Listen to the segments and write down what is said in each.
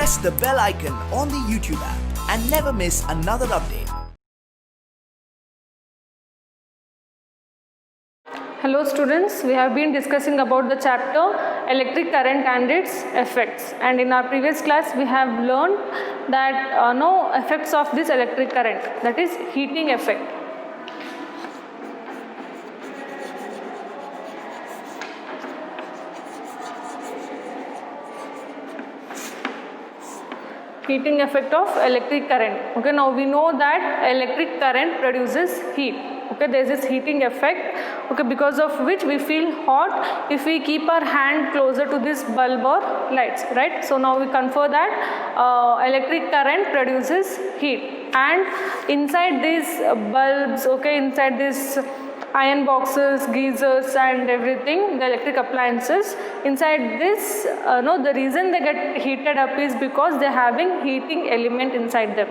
press the bell icon on the YouTube app and never miss another update. Hello students, we have been discussing about the chapter electric current and its effects, and in our previous class we have learned that no effects of this electric current, that is heating effect. Heating effect of electric current. Okay, now we know that electric current produces heat. Okay, there is this heating effect, okay, because of which we feel hot if we keep our hand closer to this bulb or lights, right? So now we confer that electric current produces heat, and inside these bulbs, okay, inside this iron boxes, geysers and everything, the electric appliances, inside this, the reason they get heated up is because they are having heating element inside them.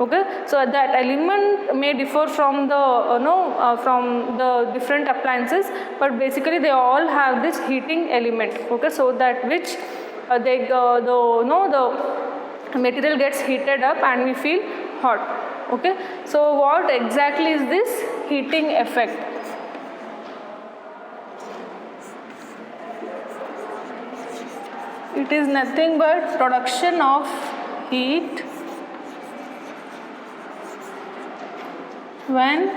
Okay, so that element may differ from the from the different appliances, but basically they all have this heating element. Okay, so that which the material gets heated up and we feel hot. Okay, so what exactly is this heating effect? It is nothing but production of heat when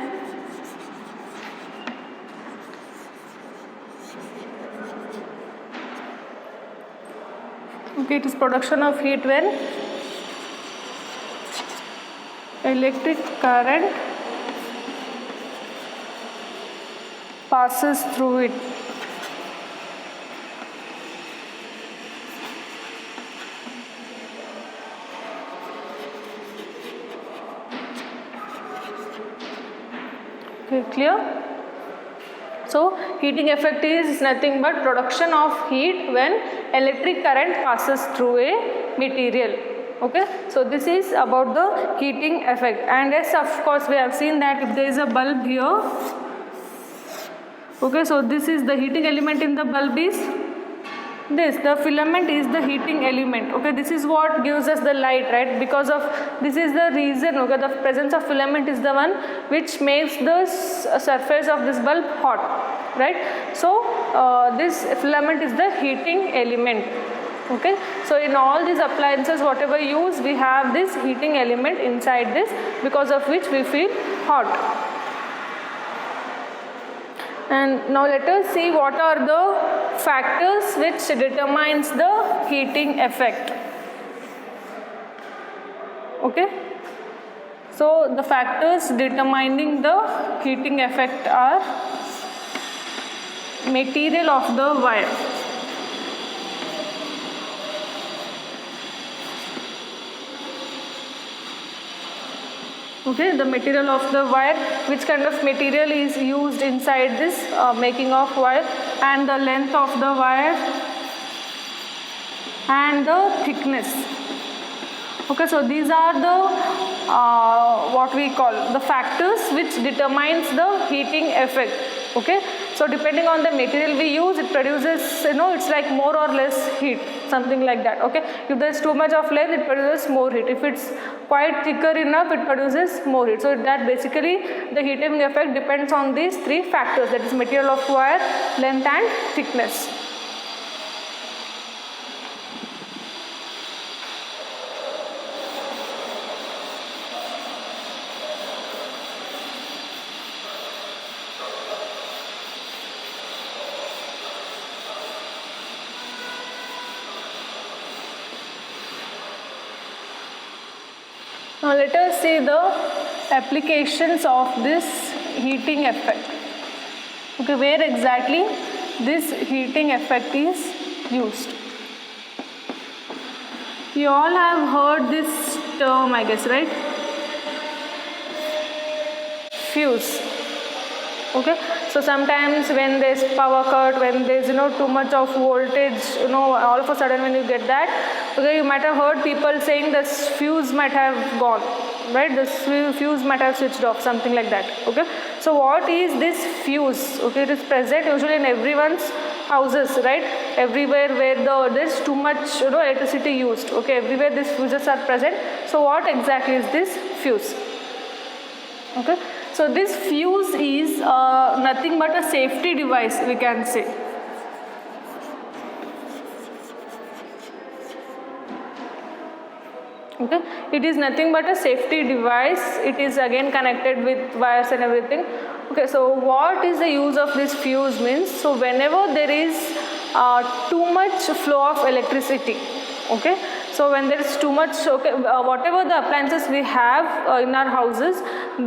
it is production of heat when electric current passes through it. Okay, clear? So heating effect is nothing but production of heat when electric current passes through a material. Okay, so this is about the heating effect. And yes, of course we have seen that if there is a bulb here, okay, so this is the heating element in the bulb is this, the filament is the heating element. Okay, this is what gives us the light, right? Because of this is the reason, okay, the presence of filament is the one which makes the surface of this bulb hot, right? So this filament is the heating element. Okay, so in all these appliances whatever use, we have this heating element inside this, because of which we feel hot. And now let us see what are the factors which determines the heating effect. Okay, so the factors determining the heating effect are material of the wire. Okay, the material of the wire, which kind of material is used inside this making of wire, and the length of the wire and the thickness. Okay, so these are the what we call the factors which determines the heating effect. Okay, so depending on the material we use, it produces, it's like more or less heat, something like that. Okay, if there is too much of length, it produces more heat. If it's quite thicker enough, it produces more heat. So that basically the heating effect depends on these three factors, that is material of wire, length and thickness. Now let us see the applications of this heating effect. Okay, where exactly this heating effect is used. You all have heard this term, I guess, right? Fuse. Okay, so sometimes when there is power cut, when there is too much of voltage, all of a sudden when you get that, okay, you might have heard people saying this fuse might have gone, right? This fuse might have switched off, something like that. Okay, so what is this fuse? Okay, it is present usually in everyone's houses, right? Everywhere where there's too much electricity used, okay, everywhere these fuses are present. So what exactly is this fuse? Okay, so this fuse is nothing but a safety device, we can say. Okay, it is nothing but a safety device. It is again connected with wires and everything. Okay, so what is the use of this fuse means? So whenever there is too much flow of electricity, okay, so when there is too much, okay, whatever the appliances we have in our houses,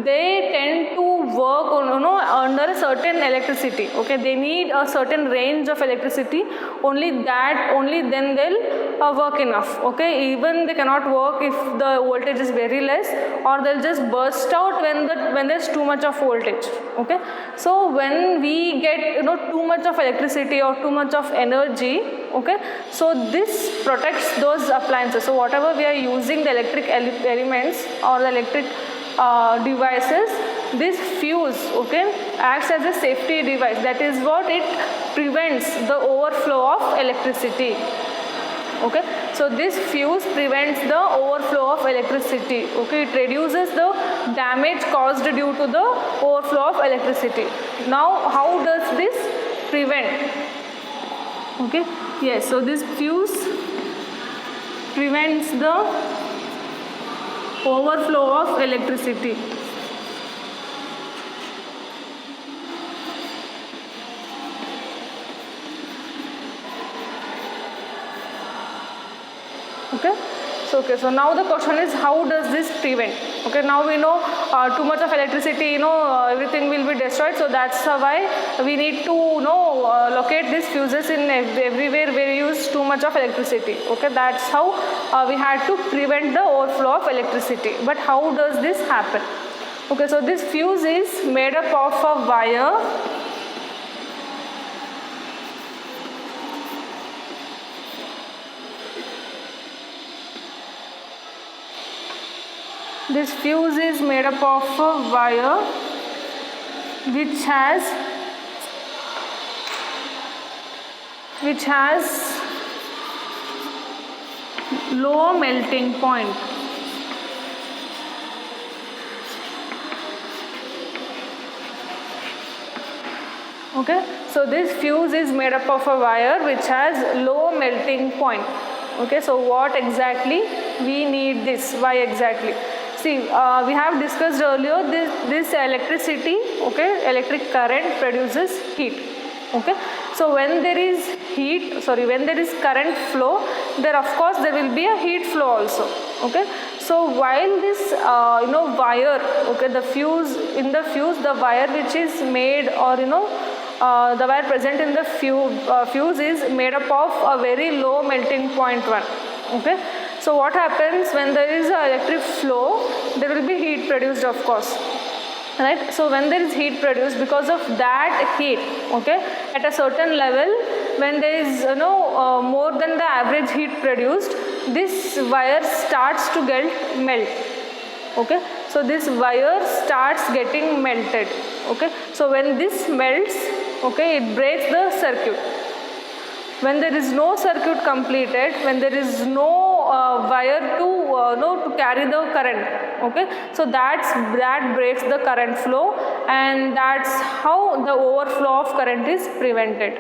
they tend to work on, under a certain electricity. Okay, they need a certain range of electricity. Only then they'll work enough. Okay, even they cannot work if the voltage is very less, or they'll just burst out when there's too much of voltage. Okay, so when we get too much of electricity or too much of energy, okay, so this protects those appliances. So whatever we are using, the electric elements or the electric devices, this fuse, okay, acts as a safety device. That is what it prevents the overflow of electricity. Okay, so this fuse prevents the overflow of electricity. Okay, it reduces the damage caused due to the overflow of electricity. Now how does this prevent? Okay, yes, so this fuse prevents the overflow of electricity. Okay, so now the question is, how does this prevent? Okay, now we know too much of electricity, everything will be destroyed. So that's why we need to locate these fuses in everywhere where we use too much of electricity. Okay, that's how we had to prevent the overflow of electricity. But how does this happen? Okay, so this fuse is made up of a wire. This fuse is made up of a wire which has low melting point. Okay, so this fuse is made up of a wire which has low melting point. Okay, so what exactly we need this? Why exactly? See, we have discussed earlier this electricity, okay, electric current produces heat. Okay, so when there is current flow, there of course there will be a heat flow also. Okay, so while this wire, okay, the fuse, the wire which is made, or the wire present in the fuse is made up of a very low melting point one. Okay, so what happens when there is an electric flow? There will be heat produced, of course, right? So when there is heat produced, because of that heat, okay, at a certain level, when there is more than the average heat produced, this wire starts to get melt. Okay, so this wire starts getting melted. Okay, so when this melts, okay, it breaks the circuit. When there is no circuit completed, when there is no wire to carry the current, okay, so that breaks the current flow, and that's how the overflow of current is prevented.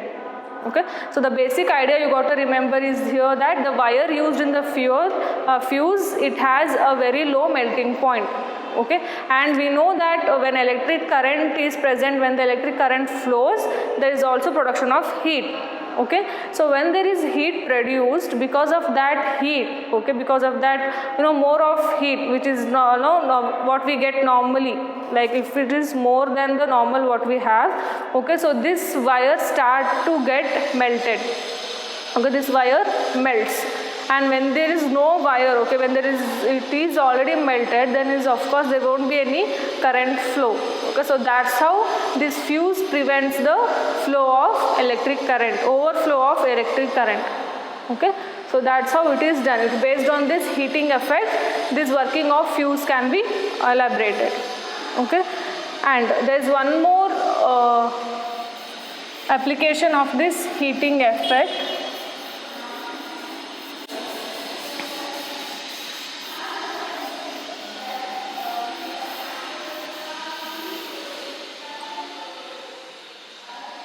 Okay, so the basic idea you got to remember is here that the wire used in the fuse, it has a very low melting point. Okay, and we know that when electric current is present, when the electric current flows, there is also production of heat. Okay, so when there is heat produced, because of that heat, okay, because of that more of heat, which is what we get normally, like if it is more than the normal what we have, okay, so this wire start to get melted. Okay, this wire melts, and when there is no wire, okay, when it is already melted, then is of course there won't be any current flow. Okay, so that's how this fuse prevents the flow of electric current, overflow of electric current. Okay, so that's how it is done. It's based on this heating effect, this working of fuse can be elaborated. Okay, and there's one more application of this heating effect.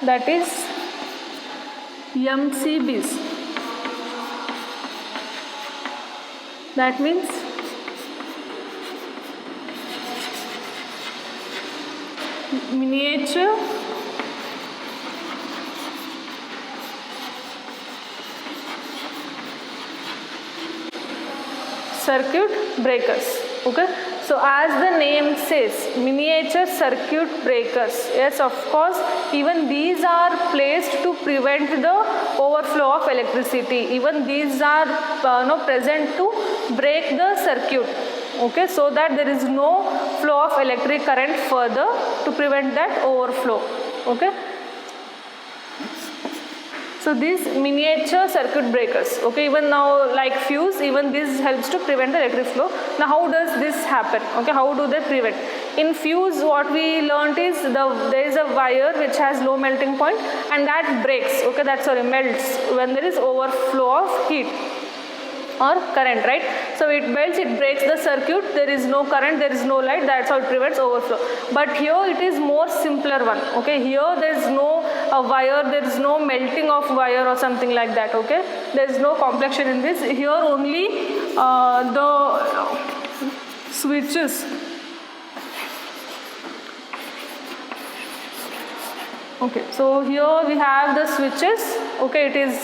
That is MCBs. That means miniature circuit breakers. Okay, so as the name says, miniature circuit breakers. Yes, of course, even these are placed to prevent the overflow of electricity. Even these are present to break the circuit. Okay, so that there is no flow of electric current further, to prevent that overflow. Okay, so these miniature circuit breakers, okay, even now like fuse, even this helps to prevent the electric flow. Now how does this happen? Okay, how do they prevent? In fuse, what we learnt is there is a wire which has low melting point, and that breaks, okay, melts when there is overflow of heat or current, right? So it melts, it breaks the circuit, there is no current, there is no light, that's how it prevents overflow. But here it is more simpler one, okay, here there is no wire, there is no melting of wire or something like that, okay, there is no complexion in this. Here only the switches, okay, so here we have the switches, okay, it is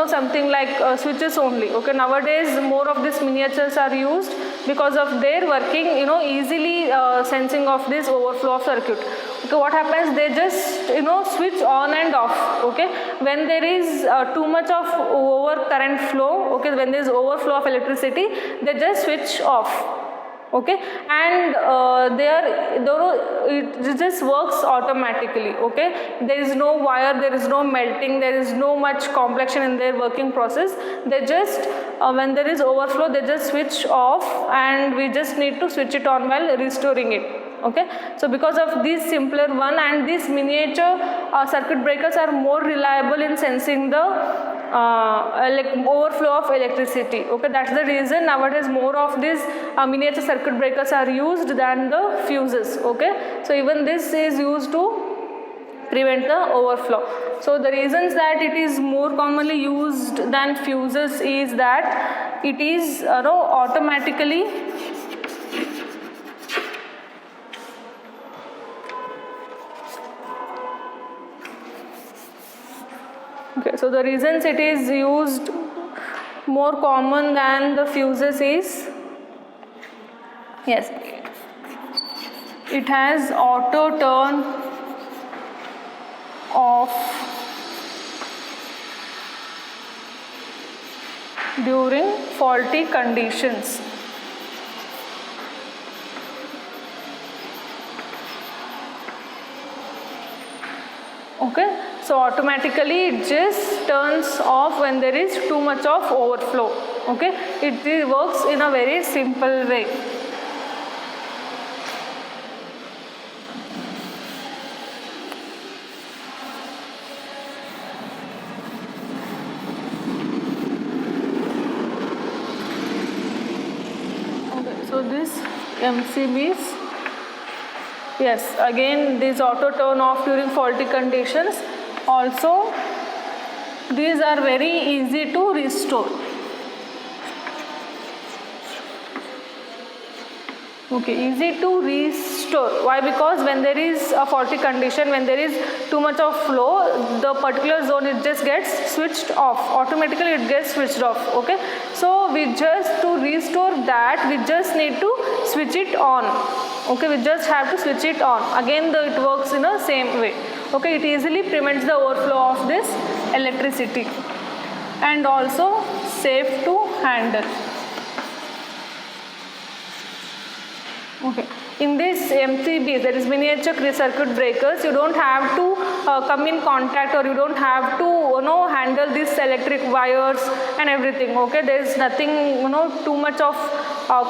something like switches only, okay. Nowadays more of these miniatures are used because of their working, easily sensing of this overflow of circuit. Okay, what happens, they just switch on and off, okay, when there is too much of over current flow, okay, when there is overflow of electricity, they just switch off. Okay, and it just works automatically, okay, there is no wire, there is no melting, there is no much complexion in their working process. They just when there is overflow, they just switch off, and we just need to switch it on while restoring it. Okay, so because of this simpler one, and these miniature circuit breakers are more reliable in sensing the overflow of electricity. Okay, that's the reason nowadays more of these miniature circuit breakers are used than the fuses. Okay, so even this is used to prevent the overflow. So the reasons that it is more commonly used than fuses is that it is automatically okay, so the reasons it is used more common than the fuses is, yes, it has auto turn off during faulty conditions. Okay, so automatically it just turns off when there is too much of overflow. Okay, it works in a very simple way. Okay, so this MCBs, yes, again this auto turn off during faulty conditions. Also, these are very easy to restore. Okay, easy to restore. Why? Because when there is a faulty condition, when there is too much of flow, the particular zone, it just gets switched off. Automatically it gets switched off. Okay, so we just, to restore that, we just need to switch it on. Okay, we just have to switch it on. Again, it works in a same way. Okay, it easily prevents the overflow of this electricity, and also safe to handle. Okay, in this MCB, that is miniature circuit breakers, you don't have to come in contact, or you don't have to handle these electric wires and everything. Okay, there is nothing too much of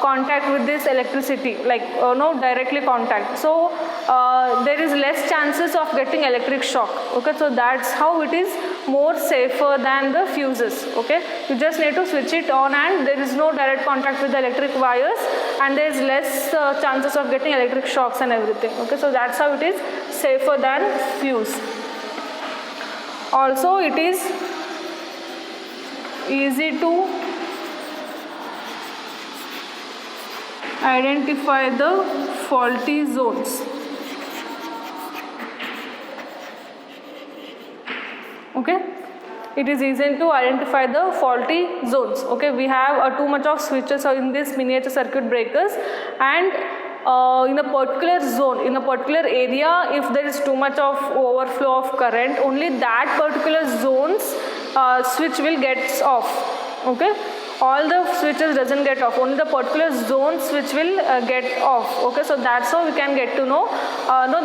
contact with this electricity, like no directly contact. So there is less chances of getting electric shock. Okay, so that's how it is more safer than the fuses. Okay, you just need to switch it on and there is no direct contact with the electric wires and there is less chances of getting electric shocks and everything. Okay, so that's how it is safer than fuse. Also it is easy to identify the faulty zones. Okay, it is easy to identify the faulty zones. Okay, we have too much of switches in this miniature circuit breakers, and in a particular zone, in a particular area, if there is too much of overflow of current, only that particular zone's switch will get off. Okay, all the switches doesn't get off, only the particular zone switch will get off. Okay, so that's how we can get to know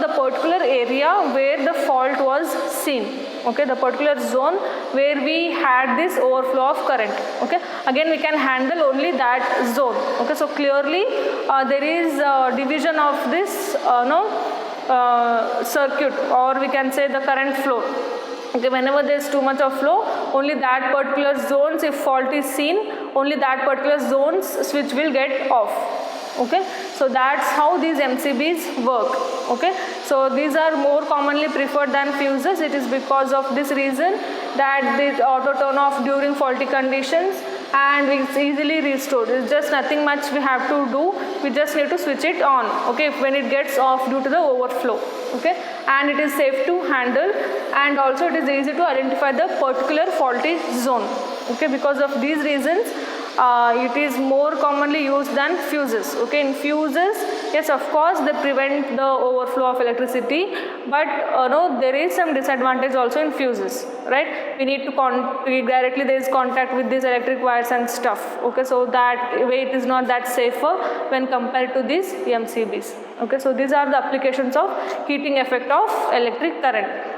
the particular area where the fault was seen. Okay, the particular zone where we had this overflow of current. Okay, again we can handle only that zone. Okay, so clearly there is division of this circuit, or we can say the current flow. Okay, whenever there is too much of flow, only that particular zones, if fault is seen, only that particular zones switch will get off. Okay, so that's how these MCBs work. Okay, so these are more commonly preferred than fuses. It is because of this reason that they auto turn off during faulty conditions and it's easily restored. It's just nothing much we have to do, we just need to switch it on. Okay, when it gets off due to the overflow. Okay, and it is safe to handle, and also it is easy to identify the particular faulty zone. Okay, because of these reasons it is more commonly used than fuses. Okay, in fuses, yes, of course they prevent the overflow of electricity, but no, there is some disadvantage also in fuses, right? We need to directly there is contact with these electric wires and stuff. Okay, so that way it is not that safer when compared to these MCBs. Okay, so these are the applications of heating effect of electric current.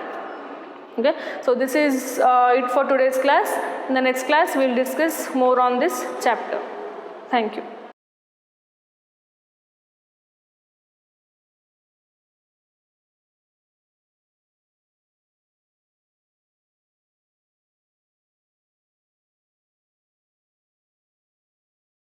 Okay, so this is it for today's class. In the next class we will discuss more on this chapter. Thank you.